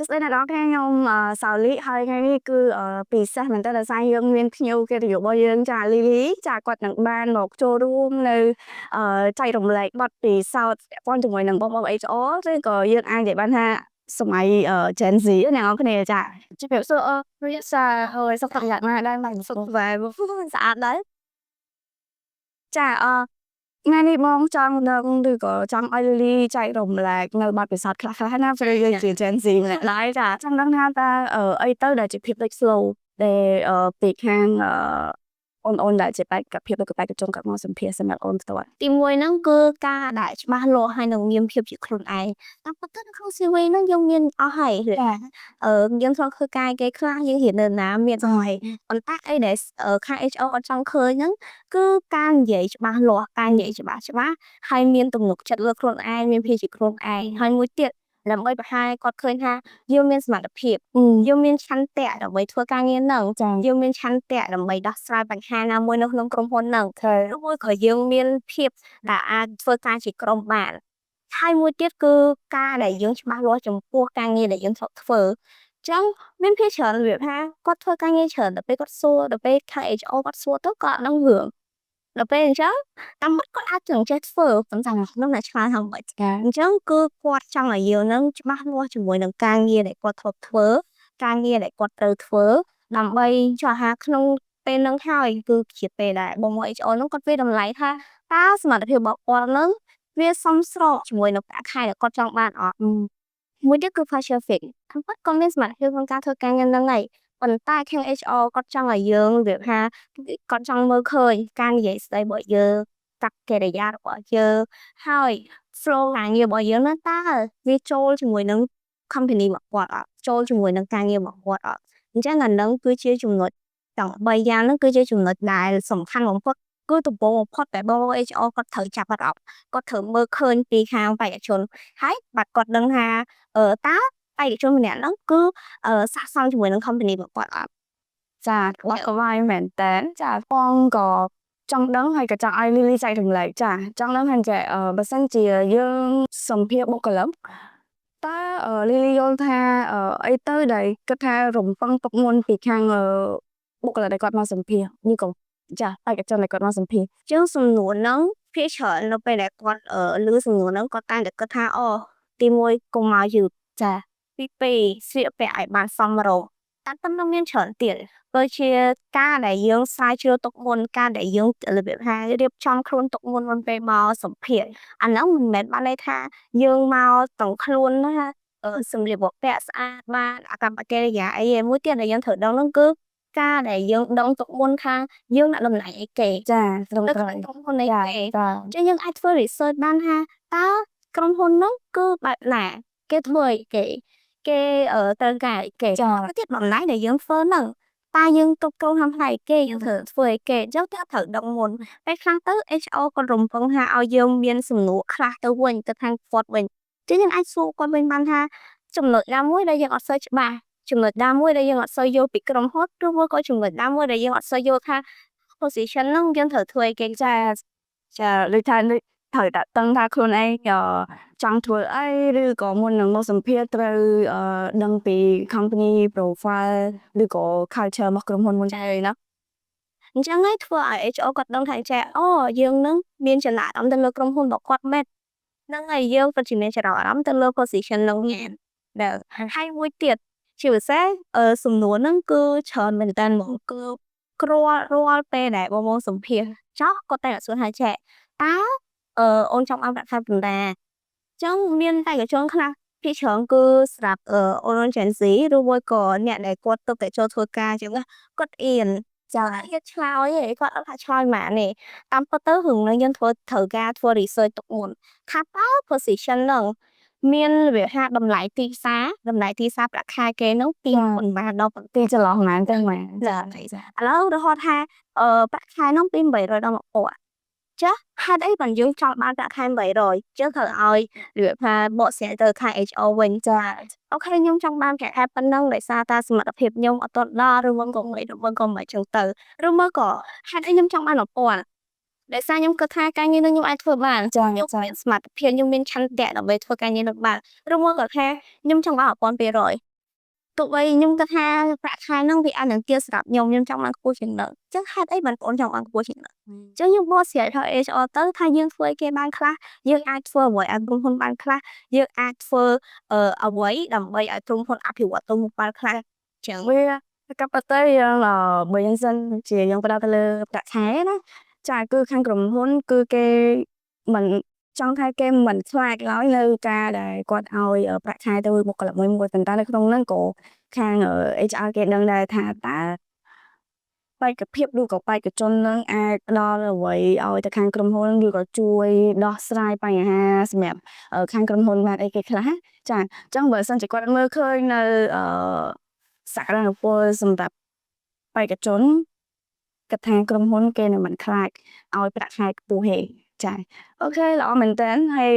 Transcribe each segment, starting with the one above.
ស្ដីអ្នកនរគ្នាខ្ញុំសៅលីហើយថ្ងៃនេះគឺពិសេសមែនតើដោយសារយើងមានភ្ញៀវកិត្តិយសរបស់យើងចាលីលីចាគាត់នឹងបានមកចូលរួមនៅចែករំលែកបទពិសោធន៍ពាក់ព័ន្ធជាមួយនឹងបង HR ឬក៏យើងអាចនិយាយបានថាសម័យ Gen Z អ្នកនរគ្នាចាជំរាបសួររៀបសារហើយសុខសប្បាយណាស់ដែរមកសុខសប្បាយស្អាតដែរចាថ្ងៃនេះបងចង់ដឹងឬក៏ចង់ឲ្យលីចែករំលែកនៅបទពិសោធន៍ខ្លះៗណាព្រោះយើងជា Gen Z ម្នាក់ដែរចាចង់ដឹងថាតើអីទៅដែលជាភាពលេចធ្លោដែលពីខាងអូនដែលជាបេក្ខភាពឬក៏បេក្ខជនគាត់មកសម្ភាសសម្រាប់អូនផ្ទាល់ទីមួយហ្នឹងគឺការដែលច្បាស់លាស់ហើយនឹងមានភាពជាខ្លួនឯងតាមពិតទៅនៅក្នុង CV ហ្នឹងយើងមានអស់ហើយយើងធ្លាប់ធ្វើការគេខ្លះយើងរៀននៅណាមានអស់ហើយប៉ុន្តែអីដែលខាង HR អត់ចង់ឃើញហ្នឹងគឺការនិយាយច្បាស់លាស់ការនិយាយច្បាស់ហើយមានទំនុកចិត្តលើខ្លួនឯងមានភាពជាខ្លួនឯងហើយមួយទៀតដើម្បីបង្ហាញគាត់ឃើញថាយើងមានសមត្ថភាពយើងមានឆន្ទៈដើម្បីធ្វើការងារហ្នឹងយើងមានឆន្ទៈដើម្បីដោះស្រាយបញ្ហាណាមួយនៅក្នុងក្រុមហ៊ុនហ្នឹងឬមួយក៏យើងមានភាពដែលអាចធ្វើការជាក្រុមបានហើយមួយទៀតគឺការដែលយើងច្បាស់លាស់ចំពោះការងារដែលយើងត្រូវធ្វើចឹងមានភាពច្រើនរបៀបថាគាត់ធ្វើការងារច្រើនដល់ពេលគាត់សួរដល់ពេលខាង HR គាត់សួរទៅគាត់អត់ដឹងរឿងដល់ពេលអញ្ចឹងតាមពិតគាត់អាចនឹងចេះធ្វើប៉ុន្តែខ្ញុំតែឆ្លើយថាមិនអញ្ចឹងគឺគាត់ចង់ឲ្យយើងនឹងច្បាស់លាស់ជាមួយនឹងការងារដែលគាត់ធ្លាប់ធ្វើការងារដែលគាត់ត្រូវធ្វើដើម្បីចង់ថាក្នុងពេលនឹងហើយគឺជាពេលដែលបងមក HR នឹងគាត់វាតម្លៃថាតើសមត្ថភាពរបស់គាត់នឹងវាសមស្របជាមួយនឹងប្រាក់ខែដែលគាត់ចង់បានអត់មួយទៀតគឺ partial fit ខាងគាត់ក៏មានសមត្ថភាពក្នុងការធ្វើការងារហ្នឹងហើយប៉ុន្តែខាង HR គាត់ចង់ឲ្យយើងនិយាយថាគាត់ចង់មើលឃើញការនិយាយស្ដីរបស់យើងកាត់កិរិយារបស់យើងហើយ flow ការងាររបស់យើងហ្នឹងតើវាចូលជាមួយនឹង company របស់គាត់អត់ចូលជាមួយនឹងការងាររបស់គាត់អត់អញ្ចឹងអាហ្នឹងគឺជាចំណុចទាំង3យ៉ាងហ្នឹងគឺជាចំណុចដែលសំខាន់បំផុតគឺដំបូងបំផុតដែលបង HR គាត់ត្រូវចាប់អារម្មណ៍គាត់ត្រូវមើលឃើញពីខាងបេក្ខជនហើយបាត់គាត់ដឹងថាតើបេក្ខជនម្នាក់ហ្នឹងគឺស័ក្តិសមជាមួយនឹង company របស់គាត់អត់ចាគាត់ក៏វាយមែនតើចាបងក៏ចង់ដឹងហើយក៏ចង់ឲ្យលីលីចែករំលែកចាចង់ដឹងថាចាបើសិនជាយើងសម្ភាសបុគ្គលិកតើលីលីយល់ថាអីទៅដែលគិតថារំពឹងទុកមុនពីខាងបុគ្គលិកដែលគាត់មកសម្ភាសនេះក៏ចាបេក្ខជនដែលគាត់មកសម្ភាសជាងសំណួរហ្នឹងភាគច្រើននៅពេលដែលគាត់ឮសំណួរហ្នឹងគាត់តែងតែគិតថាអូទី1កុំមកយឺតចាទី2ស្លៀកពាក់ឲ្យបានសមរម្យតែប៉ុណ្្នឹងមានច្រើនទៀតដូចជាការដែលយើងស្រាវជ្រាវទុកមុនការដែលយើងរបៀបថារៀបចំខ្លួនទុកមុនពេលមកសម្ភាសអាហ្នឹងមិនមែនបានន័យថាយើងមកទាំងខ្លួនណាសម្លៀកបំពាក់ស្អាតបានអាកប្បកិរិយាអីមួយទៀតដែលយើងត្រូវដឹងហ្នឹងគឺការដែលយើងដឹងទុកមុនថាយើងដាក់តំណែងអីគេចាត្រឹមត្រូវក្រុមហ៊ុនអីគេចឹងយើងអាចធ្វើ research បានថាតើក្រុមហ៊ុនហ្នឹងគឺបែបណាគេធ្វើអីគេត្រូវការអីគេទៀតតំណែងដែលយើងធ្វើហ្នឹងតើយើងគ្រប់គ្រងតាមផ្នែកគេយើងត្រូវធ្វើអីគេអញ្ចឹងត្រូវដឹងមុនពេលខ្លះទៅ HR គាត់រំពឹងថាឲ្យយើងមានសំណួរខ្លះទៅវិញទៅខាងគាត់វិញចឹងយើងអាចសួរគាត់វិញបានថាចំណុចណាមួយដែលយើងអត់សូវច្បាស់ចំណុចណាមួយដែលយើងអត់សូវយល់ពីក្រុមហ៊ុនឬមួយក៏ចំណុចណាមួយដែលយើងអត់សូវយល់ថា position ហ្នឹងយើងត្រូវធ្វើអីគេចាដូចថាត្រូវតាក់តឹងថាខ្លួនឯងចង់ធ្វើអីឬក៏មុននឹងមកសម្ភាសត្រូវដឹងពី company profile ឬក៏ culture របស់ក្រុមហ៊ុនមុនចាណាអញ្ចឹងហើយធ្វើឲ្យ HR គាត់ដឹងថាចាអូយើងនឹងមានចំណាប់អារម្មណ៍ទៅលើក្រុមហ៊ុនរបស់គាត់មែនហ្នឹងហើយយើងពិតជាមានចំណាប់អារម្មណ៍ទៅលើ position ហ្នឹងមែនដែលហើយមួយទៀតជាពិសេសសំណួរហ្នឹងគឺច្រើនមែនតើហ្មងគឺរាល់ពេលដែលបងសម្ភាសចោះគាត់តែសួរថាចាតើអូនចង់បានប្រាក់ខែប៉ុណ្ណាអញ្ចឹងមានបេក្ខជនខ្លះភាគច្រើនគឺស្រាប់អូន Gen Z ឬមួយក៏អ្នកដែលគាត់ទៅតែចូលធ្វើការអញ្ចឹងគាត់អៀនចាគេឆ្លើយឯងគាត់អត់ថាឆ្លើយហ្មងទេតាមពិតទៅរឿងហ្នឹងយើងត្រូវការធ្វើ research ទុកមុនថាតើ position ហ្នឹងមានវាថាតម្លៃទីផ្សារប្រាក់ខែគេហ្នឹងពីប៉ុន្មានដល់ទីចន្លោះប៉ុន្មានទៅហ្មងចាឥឡូវឧទាហរណ៍ថាប្រាក់ខែហ្នឹងពី800ដល់1000ចាហេតុអីបានយើងចង់បានប្រាក់ខែ800យើងត្រូវឲ្យរបៀបថាបកស្រាយទៅខាង HR វិញចាអូខេខ្ញុំចង់បានប្រាក់ខែប៉ុណ្ណឹងដោយសារតែសមត្ថភាពខ្ញុំអត់ទាន់ដល់ឬមកក៏មិនចឹងទៅឬមកក៏ហេតុអីខ្ញុំចង់បាន1000ដោយសារខ្ញុំគិតថាការងារនឹងខ្ញុំអាចធ្វើបានខ្ញុំមានសមត្ថភាពខ្ញុំមានឆន្ទៈដើម្បីធ្វើការងារនឹងបានឬមកក៏ថាខ្ញុំចង់បាន1200 ទោះបីខ្ញុំគិតថាប្រាក់ខែហ្នឹងវាអាចនឹងទាបសម្រាប់ខ្ញុំចង់បានខ្ពស់ជាងនឹងចឹងហេតុអីបានបងចង់បានខ្ពស់ជាងនឹងចឹងខ្ញុំបកស្រាយថា HR ទៅថាយើងធ្វើគេបានខ្លះយើងអាចធ្វើអ្វីឲ្យក្រុមហ៊ុនបានខ្លះយើងអាចធ្វើអ្វីដើម្បីឲ្យក្រុមហ៊ុនអភិវឌ្ឍទៅមុខបានខ្លះចឹង វាកាប់ទៅយើងបើយើងសិនជាយើងផ្ដោតទៅលើប្រាក់ខែណាចាគឺខាងក្រុមហ៊ុនគឺគេមិនចង់ថាគេមិនខ្លាចឡើយនៅការដែលគាត់ឲ្យប្រាក់ខែទៅបុគ្គលិកមួយប៉ុន្តែនៅក្នុងហ្នឹងក៏ខាង HR គេដឹងដែរថាតើបេក្ខភាពឬក៏បេក្ខជននឹងអាចផ្ដល់អ្វីឲ្យទៅខាងក្រុមហ៊ុនឬក៏ជួយដោះស្រាយបញ្ហាសម្រាប់ខាងក្រុមហ៊ុនបានអីគេខ្លះចាអញ្ចឹងបើសិនជាគាត់មើលឃើញនៅសក្តានុពលសម្រាប់បេក្ខជនគិតថាក្រុមហ៊ុនគេនឹងមិនខ្លាចឲ្យប្រាក់ខែខ្ពស់ទេចាអូខេល្អមែនតើហើយ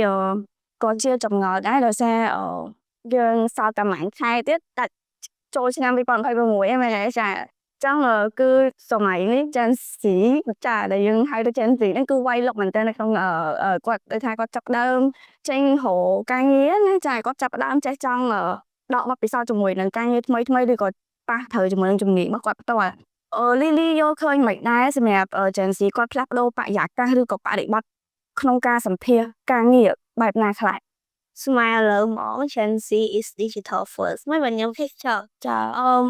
ក៏ជាចម្ងល់ដែរដោយសារយើងសល់តែមួយខែទៀតដាច់ចូលឆ្នាំ2026ហ្នឹងមែនទេចាចឹងគឺសម័យនេះ Gen Z ចាដែលយើងហៅទៅ Gen Z ហ្នឹងគឺវាយលុកមែនតើនៅក្នុងគាត់ដូចថាគាត់ចាប់ដើមចេញរកការងារណាចាគាត់ចាប់ដើមចេះចង់ដកបទពិសោធន៍ជាមួយនឹងការងារថ្មីឬក៏ប៉ះត្រូវជាមួយនឹងជំនាញរបស់គាត់ផ្ទាល់លីលីយល់ឃើញមិនដែរសម្រាប់ Gen Z គាត់ផ្លាស់ប្ដូរបរិយាកាសឬក៏បរិបទក្នុងការសម្ភាសការងារបែបណាខ្លះ Smile ឥឡូវហ្មង Gen Z is digital first មិនខ្ញុំគិតចា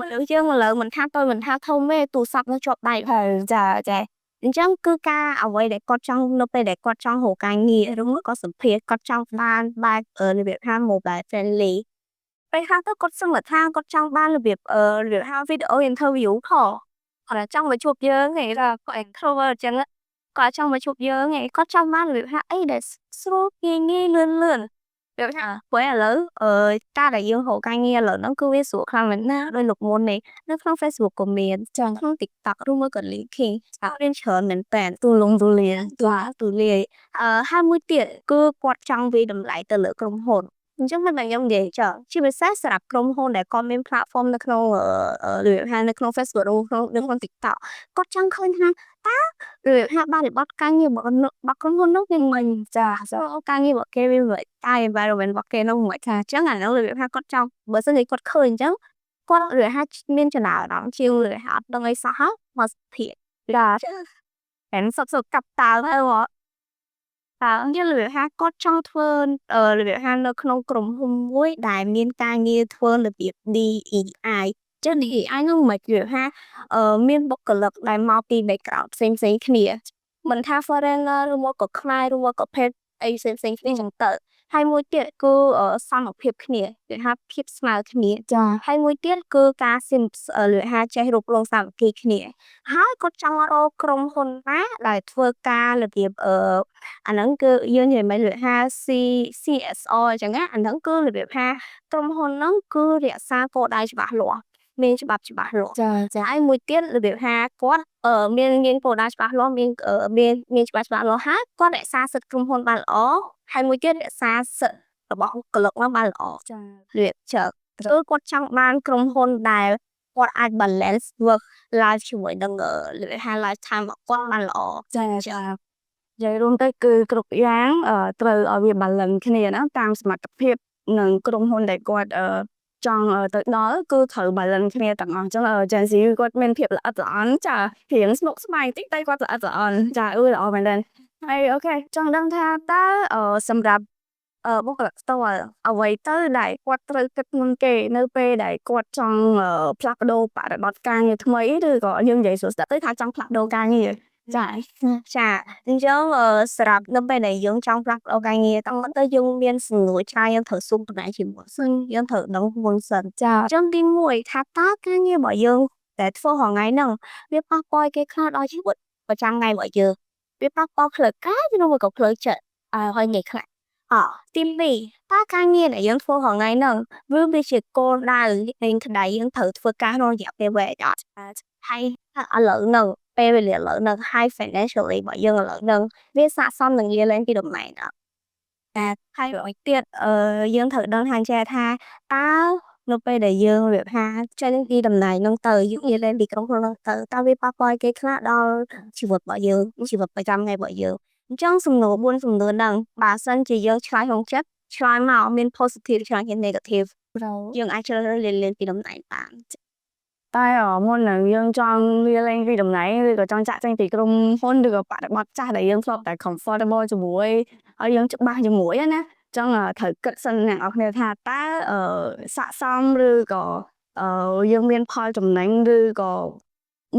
មនុស្សយើងឥឡូវមិនថាតូចមិនថាធំទេទូរស័ព្ទនៅជាប់ដៃហើយចាអញ្ចឹងគឺការអ្វីដែលគាត់ចង់នៅពេលដែលគាត់ចង់រកការងារឬមួយក៏សម្ភាសគាត់ចង់បានបែបរបៀបថា mobile friendly ពេលខ្លះទៅគាត់សឹងថាគាត់ចង់បានរបៀបថា video interview គាត់ចង់មកជួបយើងឯងគាត់ introvert អញ្ចឹងគាត់ចង់មកជួបយើងឯងគាត់ចង់បានរបៀបថាអីដែលស្រួលងាយលឿនរបៀបថាព្រោះឥឡូវការដែលយើងរកការងារឥឡូវហ្នឹងគឺវាស្រួលខ្លាំងមែនណាដោយលោកមុននេះនៅក្នុង Facebook ក៏មានចឹងក្នុង TikTok ឬមួយក៏ LinkedIn មានច្រើនមែនតើទូលំទូលាយហើយមួយទៀតគឺគាត់ចង់វាតម្លៃទៅលើក្រុមហ៊ុនអញ្ចឹងមិនតែខ្ញុំនិយាយចោលជាពិសេសសម្រាប់ក្រុមហ៊ុនដែលគាត់មាន platform នៅក្នុងរបៀបថានៅក្នុង Facebook ឬក្នុង TikTok គាត់ចង់ឃើញថាតើរបៀបថាបរិបទការងាររបស់ក្រុមហ៊ុននោះវាមិនចាការងាររបស់គេវាមិនតែ environment របស់គេនោះមិនថាអញ្ចឹងអានោះរបៀបថាគាត់ចង់បើសិនជាគាត់ឃើញអញ្ចឹងគាត់របៀបថាមានចំណាប់អារម្មណ៍ជាងរបៀបថាអត់ដឹងអីសោះមកសភាចាហែនសុខកាប់តើទៅតើយើងរបៀបថាគាត់ចង់ធ្វើរបៀបថានៅក្នុងក្រុមហ៊ុនមួយដែលមានការងារធ្វើរបៀប DEI ចឹង DEI នោះមិនគឺថាមានបុគ្គលិកដែលមកពី background ផ្សេងគ្នាមិនថា foreigner ឬមកក៏ខ្មែរឬមកក៏ភេទអីផ្សេងគ្នាចឹងទៅហើយមួយទៀតគឺសមភាពគ្នាគឺថាភាពស្មើគ្នាចាហើយមួយទៀតគឺការលឿនថាចេះរកលងសាមគ្គីគ្នាហើយគាត់ចង់រកក្រុមហ៊ុនណាដែលធ្វើការរបៀបអាហ្នឹងគឺយើងនិយាយមិនលឿនថា CSR អញ្ចឹងណាអាហ្នឹងគឺរបៀបថាក្រុមហ៊ុនហ្នឹងគឺរក្សាគោលដៅច្បាស់លាស់មានច្បាប់ច្បាស់លាស់ចាហើយមួយទៀតរបៀបថាគាត់មានគោលដៅច្បាស់លាស់មានច្បាប់ច្បាស់លាស់ហើយគាត់រក្សាសិទ្ធិក្រុមហ៊ុនបានល្អហើយមួយទៀតរក្សាសិទ្ធិរបស់បុគ្គលិកហ្នឹងបានល្អចារបៀបចឹងគឺគាត់ចង់បានក្រុមហ៊ុនដែលគាត់អាច balance work life ជាមួយនឹងរបៀបថា lifetime របស់គាត់បានល្អចានិយាយរួមទៅគឺគ្រប់យ៉ាងត្រូវឲ្យវា balance គ្នាណាតាមសមត្ថភាពនិងក្រុមហ៊ុនដែលគាត់ចង់ទៅដល់គឺត្រូវ balance គ្នាទាំងអស់អញ្ចឹងGen Z គាត់មានភាពល្អិតល្អន់ចារៀងស្មុគស្មាញតិចតែគាត់ល្អិតល្អន់ចាល្អមែនទេហើយអូខេចង់ដឹងថាតើសម្រាប់បុគ្គលិកផ្ទាល់អ្វីទៅដែលគាត់ត្រូវគិតមុនគេនៅពេលដែលគាត់ចង់ផ្លាស់ប្ដូរបរិបទការងារថ្មីឬក៏យើងនិយាយស្រួលស្ដាប់ទៅថាចង់ផ្លាស់ប្ដូរការងារចាអញ្ចឹងសម្រាប់នៅពេលដែលយើងចង់ផ្លាស់ប្ដូរការងារតោះទៅយើងមានសំណួរច្រើនយើងត្រូវសួរតំណែងជាមុនសិនយើងត្រូវដឹងមុនសិនចាអញ្ចឹងទី1ថាតើការងាររបស់យើងដែលធ្វើរាល់ថ្ងៃហ្នឹងវាប៉ះពាល់គេខ្លះដល់ជីវិតប្រចាំថ្ងៃរបស់យើងវាប៉ះពាល់ផ្លូវកាយឬមួយក៏ផ្លូវចិត្តហើយនិយាយខ្លះទី2តើការងារដែលយើងធ្វើរាល់ថ្ងៃហ្នឹងវាជាគោលដៅនៃក្តីយើងត្រូវធ្វើការក្នុងរយៈពេលវែងអត់ហើយឥឡូវហ្នឹងពេលវេលាឥឡូវហ្នឹង high financially របស់យើងឥឡូវហ្នឹងវាស័ក្តិសមនឹងលាលែងពីតំណែងអត់ហើយមួយទៀតយើងត្រូវដឹងថាចេះថាតើនៅពេលដែលយើងរបៀបថាចេញពីតំណែងហ្នឹងទៅយើងលាលែងពីក្រុមហ៊ុនហ្នឹងទៅតើវាប៉ះពាល់គេខ្លះដល់ជីវិតរបស់យើងជីវិតប្រចាំថ្ងៃរបស់យើងអញ្ចឹងសំណួរ4សំណួរហ្នឹងបើសិនជាយើងឆ្លើយក្នុងចិត្តឆ្លើយមកមាន positive ឆ្លើយជា negative យើងអាចជ្រើសរើសរៀនពីតំណែងបាន តែមុននឹងយើងចង់រៀនលេងពីតំណែងឬក៏ចង់ចាក់ចេញពីក្រុមហ៊ុនឬក៏បរិបទចាស់ដែលយើងធ្លាប់តែ comfortable ជាមួយហើយយើងច្បាស់ជាមួយណាអញ្ចឹងត្រូវគិតសិនអ្នកនរគ្នាថាតើស័ក្តិសមឬក៏យើងមានផលចំណេញឬក៏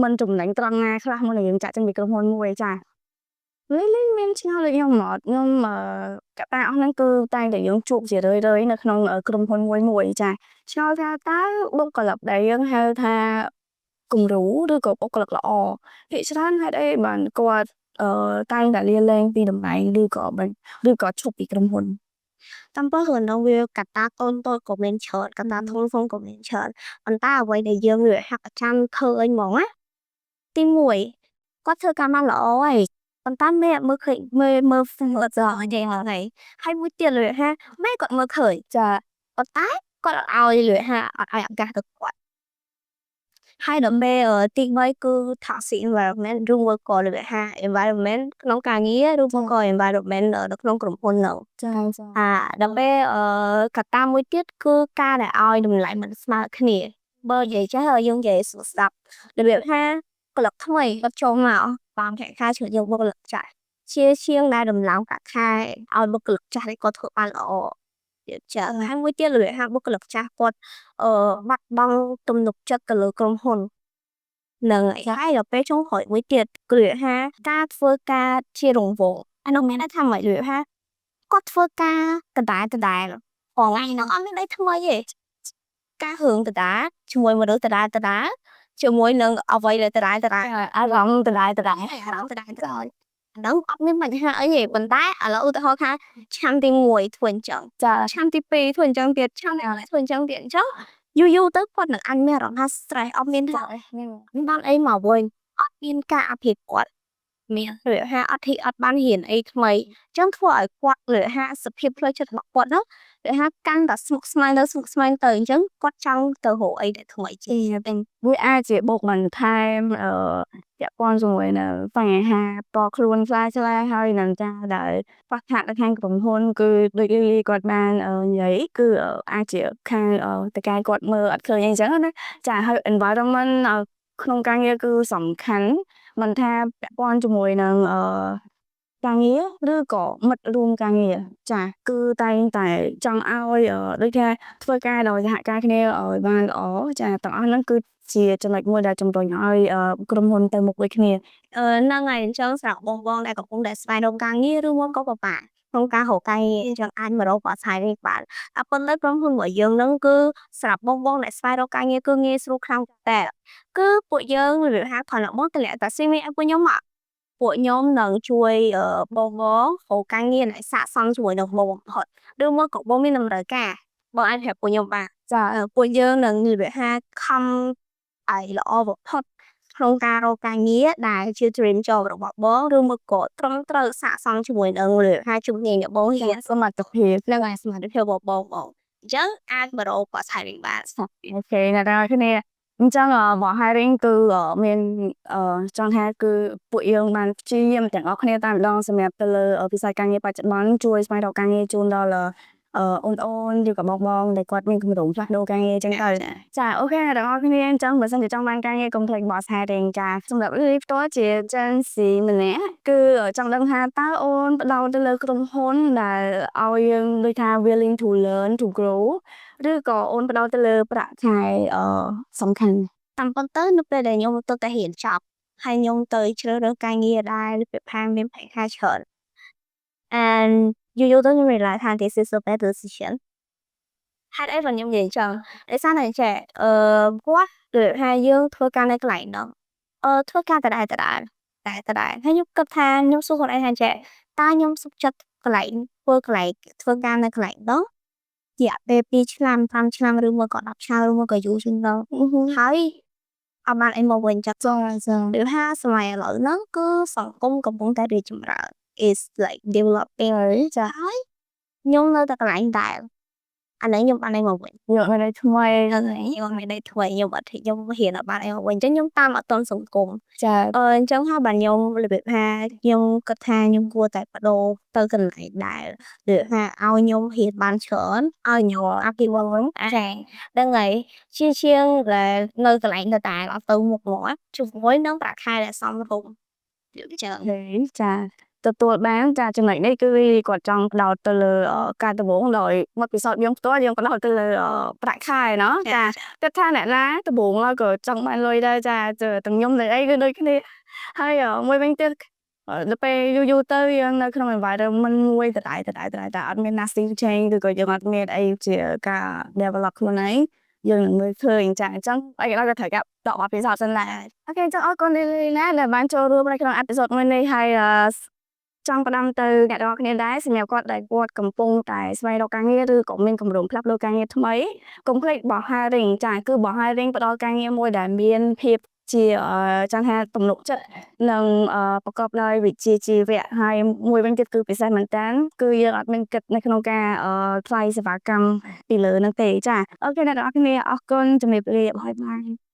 មិនចំណេញត្រង់ណាខ្លះមុននឹងយើងចាក់ចេញពីក្រុមហ៊ុនមួយចាលេងមានឆ្ងល់ដូចខ្ញុំអត់ខ្ញុំកត្តាអស់ហ្នឹងគឺតែងតែយើងជួបជារឿយៗនៅក្នុងក្រុមហ៊ុនមួយចាឆ្ងល់ថាតើបុគ្គលិកដែលយើងហៅថាគំរូឬក៏បុគ្គលិកល្អភាគច្រើនហេតុអីបានគាត់តែងតែលាលែងពីតំណែងឬក៏ឈប់ពីក្រុមហ៊ុន តាមពិតរឿងហ្នឹងវាកត្តាតូចៗក៏មានច្រើនកត្តាធំៗក៏មានច្រើនប៉ុន្តែអ្វីដែលយើងវាហាក់ចាំឃើញហ្មងណាទី1គាត់ធ្វើការបានល្អហើយប៉ុន្តែមេអត់មើលឃើញមើល follow ចោលទេហើយមួយទៀតលើថាមេគាត់មើលឃើញចាប៉ុន្តែគាត់អត់ឲ្យលើថាអត់ឲ្យឱកាសទៅគាត់ហើយដល់ពេលទី3គឺ toxic environment ឬមួយក៏លើថា environment ក្នុងការងារឬមួយក៏ environment នៅក្នុងក្រុមហ៊ុននោះ ចា ដល់ពេលកត្តាមួយទៀតគឺការដែលឲ្យតម្លៃមិនស្មើគ្នាបើនិយាយចេះយើងនិយាយស្ដាប់របៀបថាក្លឹបថ្មីគាត់ចូលមកបានខែខែជួយយើងបុគ្គលិកចាស់ជាងដែលដំឡើងកាក់ខែឲ្យបុគ្គលិកចាស់នេះគាត់ធ្វើបានល្អចាហើយមួយទៀតរបៀបថាបុគ្គលិកចាស់គាត់បាត់បង់ទំនុកចិត្តទៅលើក្រុមហ៊ុននឹងហើយដល់ពេលចុងក្រោយមួយទៀតគឺថាការធ្វើការជារង្វង់អានោះមានន័យថាម៉េចឬថាគាត់ធ្វើការដដែលថ្ងៃហ្នឹងអត់មានអីថ្មីទេការរឿងដដែលជាមួយមនុស្សដដែលជាមួយនឹងអ្វីដែលដដែលអារម្មណ៍ដដែលហ្នឹងអត់មានបញ្ហាអីទេប៉ុន្តែឥឡូវឧទាហរណ៍ថាឆ្នាំទី1ធ្វើអញ្ចឹងចាឆ្នាំទី2ធ្វើអញ្ចឹងទៀតឆ្នាំទី3ធ្វើអញ្ចឹងទៀតអញ្ចឹងយូរទៅគាត់នឹងអញមានអារម្មណ៍ថា stress អត់មានថាបានអីមកវិញអត់មានការអភិវឌ្ឍមានឬថាអត់បានរៀនអីថ្មីអញ្ចឹងធ្វើឲ្យគាត់ឬថាសភាពផ្លូវចិត្តរបស់គាត់នោះឬថាកាន់តែស្មុគស្មាញទៅអញ្ចឹងគាត់ចង់ទៅរកអីដែលថ្មីជាងវាអាចជាបុកបន្ថែមពាក់ព័ន្ធជាមួយនៅបញ្ហាតខ្លួនខ្លះហើយនឹងការដែលខ្វះខាតនៅខាងក្រុមហ៊ុនគឺដូចលីគាត់បាននិយាយគឺអាចជាខាងតកែគាត់មើលអត់ឃើញអីចឹងណាចាហើយ environment ក្នុងការងារគឺសំខាន់មិនថាពាក់ព័ន្ធជាមួយនឹងការងារឬក៏មិត្តរួមការងារចាគឺតែងតែចង់ឲ្យដូចថាធ្វើការដោយសហការគ្នាឲ្យបានល្អចាទាំងអស់ហ្នឹងគឺជាចំណុចមួយដែលជំរុញឲ្យក្រុមហ៊ុនទៅមុខដូចគ្នាហ្នឹងហើយអញ្ចឹងសម្រាប់បងដែលកំពុងតែស្វែងរកការងារឬមកក៏ពិបាកក្នុងការរកការងារអញ្ចឹងអាចមករកអាស្រ័យនេះបានប៉ុន្តែក្រុមហ៊ុនរបស់យើងហ្នឹងគឺសម្រាប់បងដែលស្វែងរកការងារគឺងាយស្រួលខ្លាំងតែគឺពួកយើងនិយាយថាគ្រាន់តែបងតម្លាក់តា CV ឲ្យពួកខ្ញុំពួកខ្ញុំនឹងជួយបងរកការងារដែលស័ក្តិសមជាមួយនឹងបងបំផុតឬមកក៏បងមានតម្រូវការបងអាចប្រាប់ពួកខ្ញុំបានចាពួកយើងនឹងនិយាយថាខំឲ្យល្អបំផុតក្នុងការរកការងារដែលជា dream job របស់បងឬមកក៏ត្រឹមត្រូវស័ក្តិសមជាមួយនឹងថាជំនាញរបស់បងរៀនសមត្ថភាពនិងសមត្ថភាពរបស់បងអញ្ចឹងអាចមករកគាត់ hiring បានអូខេអ្នកទាំងអស់គ្នាអញ្ចឹងមក hiring គឺមានចង់ថាគឺពួកយើងបានព្យាយាមទាំងអស់គ្នាតែម្ដងសម្រាប់ទៅលើវិស័យការងារបច្ចុប្បន្នជួយស្វែងរកការងារជូនដល់អូនឬក៏បងដែលគាត់មានគម្រោងផ្លាស់ប្ដូរការងារអញ្ចឹងទៅចាអូខេអ្នកទាំងអស់គ្នាអញ្ចឹងបើសិនជាចង់បានការងារកុំភ្លេចបោះ hiring ចាសម្រាប់លីផ្ទាល់ជា Gen Z ម្នាក់គឺចង់ដឹងថាតើអូនផ្ដោតទៅលើក្រុមហ៊ុនដែលឲ្យយើងដូចថា willing to learn to grow ឬក៏អូនផ្ដោតទៅលើប្រាក់ខែសំខាន់តាមប៉ុន្តែនៅពេលដែលខ្ញុំទៅតែរៀនចប់ហើយខ្ញុំទៅជ្រើសរើសការងារដែលវាផានមានប្រាក់ខែច្រើន and you don't realize that this is a bad decision ហេតុអីបើខ្ញុំនិយាយចឹងដោយសារតែចេះគាត់ឬថាយើងធ្វើការនៅកន្លែងនោះធ្វើការដដែលហើយខ្ញុំគិតថាខ្ញុំសួរខ្លួនឯងថាចេះតើខ្ញុំសុខចិត្តកន្លែងធ្វើការនៅកន្លែងនោះរយៈពេល2ឆ្នាំ5ឆ្នាំឬមកក៏10ឆ្នាំឬមកក៏យូរជាងនោះហើយអត់បានអីមកវិញចាក់ឬថាសម័យឥឡូវហ្នឹងគឺសង្គមកំពុងតែរីកចម្រើន is like developing ចាហើយខ្ញុំនៅតែកន្លែងដែល អាហ្នឹងខ្ញុំបានឯងមកវិញ យកមកថ្មី ខ្ញុំមានន័យថ្មីខ្ញុំអត់ខ្ញុំហ៊ានអត់បានឯងមកវិញអញ្ចឹងខ្ញុំតាមអត់ទាន់សង្គម ចា អញ្ចឹងហើយបាទខ្ញុំរបៀបថាខ្ញុំគិតថាខ្ញុំគួរតែប្ដូរទៅកន្លែងដែលរបៀបថាឲ្យខ្ញុំហ៊ានបានច្រើនឲ្យខ្ញុំអភិវឌ្ឍវិញចាហ្នឹងហើយជាងដែលនៅកន្លែងដដែលអត់ទៅមុខមាត់ជាមួយនឹងប្រាក់ខែដែលសមរម្យចឹង ចាទទួលបានចាចំណុចនេះគឺគាត់ចង់ផ្ដោតទៅលើការដំបងដោយមកពិសោធន៍យើងផ្ទាល់យើងផ្ដោតទៅលើប្រាក់ខែណោះចាគិតថាអ្នកណាដំបងឡើយក៏ចង់បានលុយដែរចាទាំងខ្ញុំទាំងអីគឺដូចគ្នាហើយមួយវិញទៀតដល់ពេលយូរទៅយើងនៅក្នុង environment មួយដដែលតែអត់មាន nasty change ឬក៏យើងអត់មានអីជាការ develop ខ្លួនឯងយើងនឹងមើលឃើញចាអញ្ចឹងអីក៏ដោយក៏ត្រូវការដកបទពិសោធន៍សិនដែរអូខេអញ្ចឹងអរគុណលីលីណាដែលបានចូលរួមនៅក្នុងអេពីសូតមួយនេះហើយចង់ផ្ដាំទៅអ្នកទាំងអស់គ្នាដែរសម្រាប់គាត់ដែលគាត់កំពុងតែស្វែងរកការងារឬក៏មានគម្រោងផ្លាស់ប្ដូរការងារថ្មីកុំភ្លេចបោះ hiring ចាគឺបោះ hiring ផ្ដល់ការងារមួយដែលមានភាពជាចង់ថាទំនុកចិត្តនិងប្រកបដោយវិជ្ជាជីវៈហើយមួយវិញទៀតគឺពិសេសមែនតើគឺយើងអត់មានគិតនៅក្នុងការថ្លៃសេវាកម្មពីលើនឹងទេចាអូខេអ្នកទាំងអស់គ្នាអរគុណជំរាបលាបាយបាយ